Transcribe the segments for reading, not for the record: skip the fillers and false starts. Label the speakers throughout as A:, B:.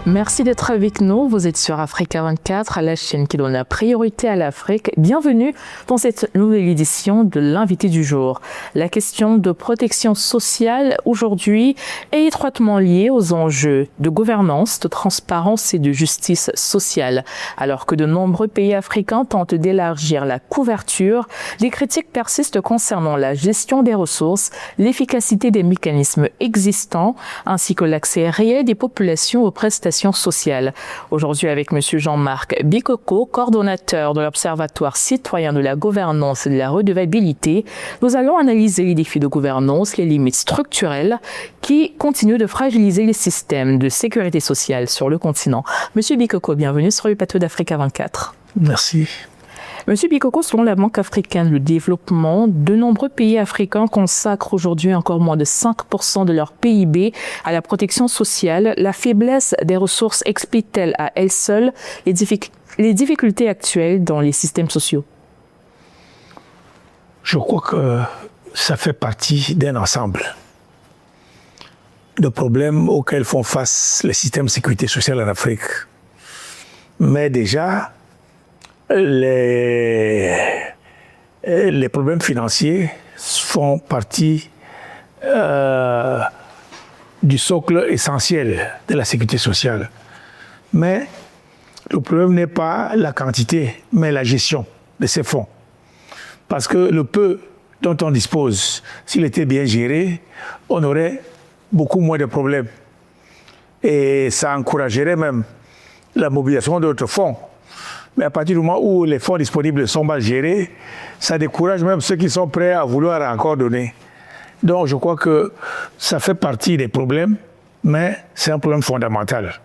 A: Merci d'être avec nous. Vous êtes sur Africa 24, la chaîne qui donne la priorité à l'Afrique. Bienvenue dans cette nouvelle édition de l'invité du jour. La question de protection sociale aujourd'hui est étroitement liée aux enjeux de gouvernance, de transparence et de justice sociale. Alors que de nombreux pays africains tentent d'élargir la couverture, les critiques persistent concernant la gestion des ressources, l'efficacité des mécanismes existants, ainsi que l'accès réel des populations aux prestations sociales. Aujourd'hui, avec M. Jean-Marc Bikoko, coordonnateur de l'Observatoire citoyen de la gouvernance et de la redevabilité, nous allons analyser les défis de gouvernance, les limites structurelles qui continuent de fragiliser les systèmes de sécurité sociale sur le continent. M. Bikoko, bienvenue sur le plateau d'Africa 24.
B: Merci.
A: Monsieur Bikoko, selon la Banque africaine de développement, de nombreux pays africains consacrent aujourd'hui encore moins de 5% de leur PIB à la protection sociale. La faiblesse des ressources explique-t-elle à elle seule les difficultés actuelles dans les systèmes sociaux?
B: Je crois que ça fait partie d'un ensemble de problèmes auxquels font face les systèmes de sécurité sociale en Afrique. Mais déjà, les problèmes financiers font partie du socle essentiel de la sécurité sociale. Mais le problème n'est pas la quantité, mais la gestion de ces fonds. Parce que le peu dont on dispose, s'il était bien géré, on aurait beaucoup moins de problèmes. Et ça encouragerait même la mobilisation d'autres fonds. Mais à partir du moment où les fonds disponibles sont mal gérés, ça décourage même ceux qui sont prêts à vouloir encore donner. Donc je crois que ça fait partie des problèmes, mais c'est un problème fondamental.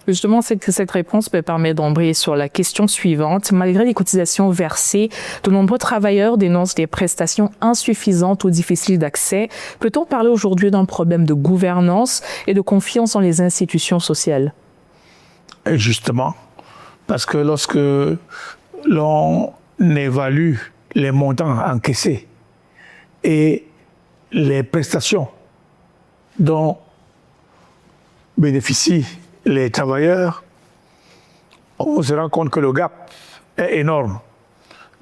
A: Justement, cette réponse me permet d'embrayer sur la question suivante. Malgré les cotisations versées, de nombreux travailleurs dénoncent des prestations insuffisantes ou difficiles d'accès. Peut-on parler aujourd'hui d'un problème de gouvernance et de confiance dans les institutions sociales?
B: Et justement, parce que lorsque l'on évalue les montants encaissés et les prestations dont bénéficient les travailleurs, on se rend compte que le gap est énorme.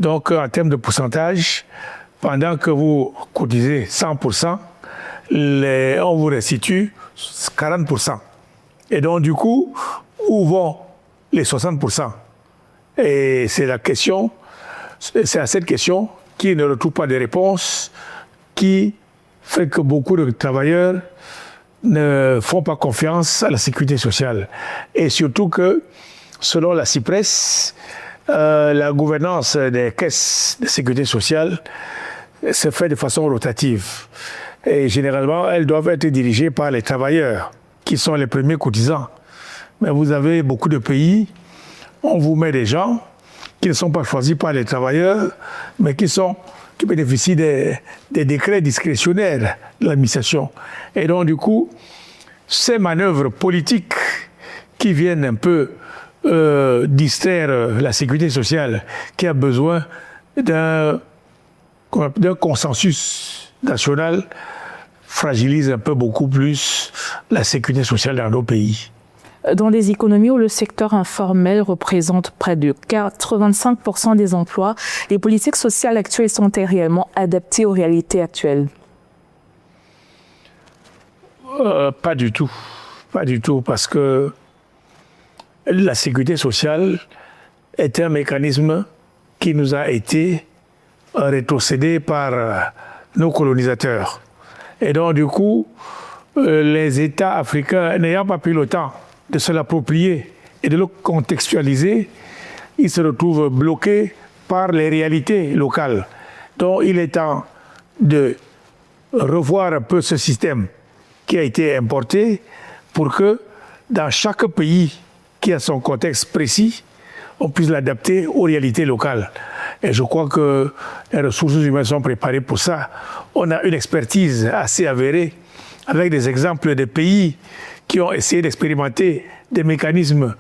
B: Donc, en termes de pourcentage, pendant que vous cotisez 100%, on vous restitue 40%. Et donc, du coup, où vont les 60%? Et c'est à cette question qui ne retrouve pas de réponse, qui fait que beaucoup de travailleurs ne font pas confiance à la sécurité sociale. Et surtout que, selon la CIPRES, la gouvernance des caisses de sécurité sociale se fait de façon rotative. Et généralement, elles doivent être dirigées par les travailleurs, qui sont les premiers cotisants. Mais vous avez beaucoup de pays, on vous met des gens qui ne sont pas choisis par les travailleurs, mais qui bénéficient des décrets discrétionnaires de l'administration. Et donc, du coup, ces manœuvres politiques qui viennent un peu distraire la sécurité sociale, qui a besoin d'un consensus national, fragilisent un peu beaucoup plus la sécurité sociale dans nos pays.
A: Dans des économies où le secteur informel représente près de 85% des emplois, les politiques sociales actuelles sont-elles réellement adaptées aux réalités actuelles?
B: Pas du tout. Pas du tout, parce que la sécurité sociale est un mécanisme qui nous a été rétrocédé par nos colonisateurs. Et donc, du coup, les États africains n'ayant pas pris le temps de se l'approprier et de le contextualiser, ils se retrouvent bloqués par les réalités locales. Donc il est temps de revoir un peu ce système qui a été importé pour que dans chaque pays qui a son contexte précis, on puisse l'adapter aux réalités locales. Et je crois que les ressources humaines sont préparées pour ça. On a une expertise assez avérée avec des exemples de pays qui ont essayé d'expérimenter des mécanismes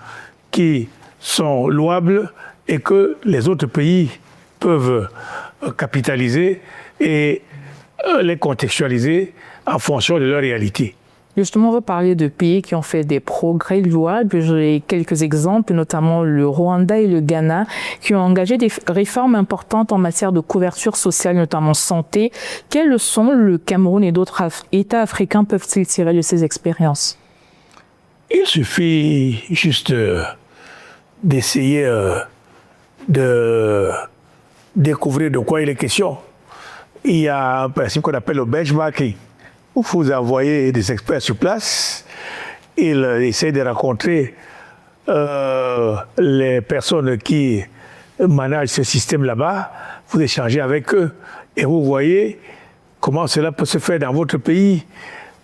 B: qui sont louables et que les autres pays peuvent capitaliser et les contextualiser en fonction de leur réalité.
A: Justement, on va parler de pays qui ont fait des progrès louables. J'ai quelques exemples, notamment le Rwanda et le Ghana, qui ont engagé des réformes importantes en matière de couverture sociale, notamment santé. Quelles leçons le Cameroun et d'autres États africains peuvent-ils tirer de ces expériences?
B: Il suffit juste d'essayer de découvrir de quoi il est question. Il y a un principe qu'on appelle le benchmarking, où vous envoyez des experts sur place, ils essaient de rencontrer les personnes qui managent ce système là-bas, vous échangez avec eux et vous voyez comment cela peut se faire dans votre pays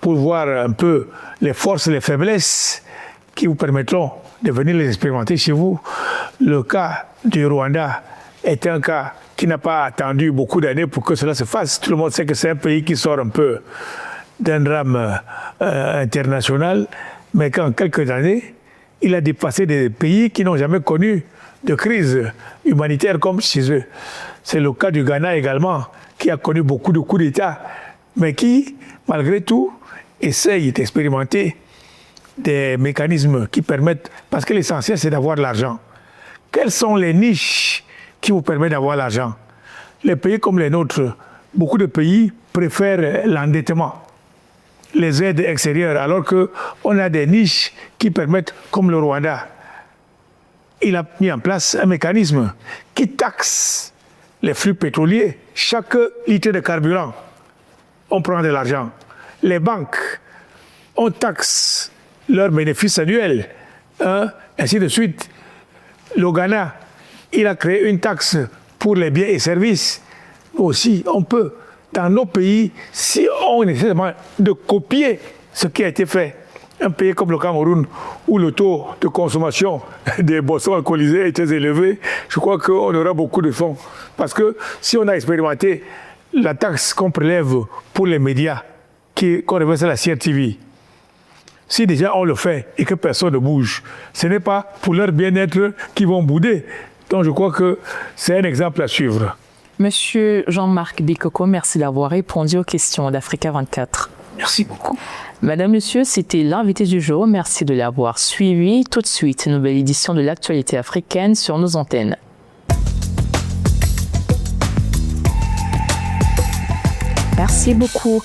B: pour voir un peu les forces et les faiblesses qui vous permettront de venir les expérimenter chez vous. Le cas du Rwanda est un cas qui n'a pas attendu beaucoup d'années pour que cela se fasse. Tout le monde sait que c'est un pays qui sort un peu d'un drame international, mais qu'en quelques années, il a dépassé des pays qui n'ont jamais connu de crise humanitaire comme chez eux. C'est le cas du Ghana également, qui a connu beaucoup de coups d'État, mais qui, malgré tout, essaye d'expérimenter des mécanismes qui permettent, parce que l'essentiel c'est d'avoir de l'argent. Quelles sont les niches qui vous permettent d'avoir l'argent? Les pays comme les nôtres, beaucoup de pays préfèrent l'endettement, les aides extérieures, alors qu'on a des niches qui permettent, comme le Rwanda, il a mis en place un mécanisme qui taxe les flux pétroliers. Chaque litre de carburant, on prend de l'argent. Les banques, on taxe leurs bénéfices annuels, ainsi de suite. Le Ghana, il a créé une taxe pour les biens et services. Aussi, on peut, dans nos pays, si on essaie de copier ce qui a été fait, un pays comme le Cameroun, où le taux de consommation des boissons alcoolisées est très élevé, je crois qu'on aura beaucoup de fonds. Parce que si on a expérimenté la taxe qu'on prélève pour les médias, qu'on reverse à la CRTV, si déjà on le fait et que personne ne bouge, ce n'est pas pour leur bien-être qu'ils vont bouder. Donc je crois que c'est un exemple à suivre.
A: Monsieur Jean-Marc Bikoko, merci d'avoir répondu aux questions d'Africa 24.
B: Merci beaucoup.
A: Madame, Monsieur, c'était l'invité du jour. Merci de l'avoir suivi. Tout de suite, une nouvelle édition de l'actualité africaine sur nos antennes. Merci beaucoup.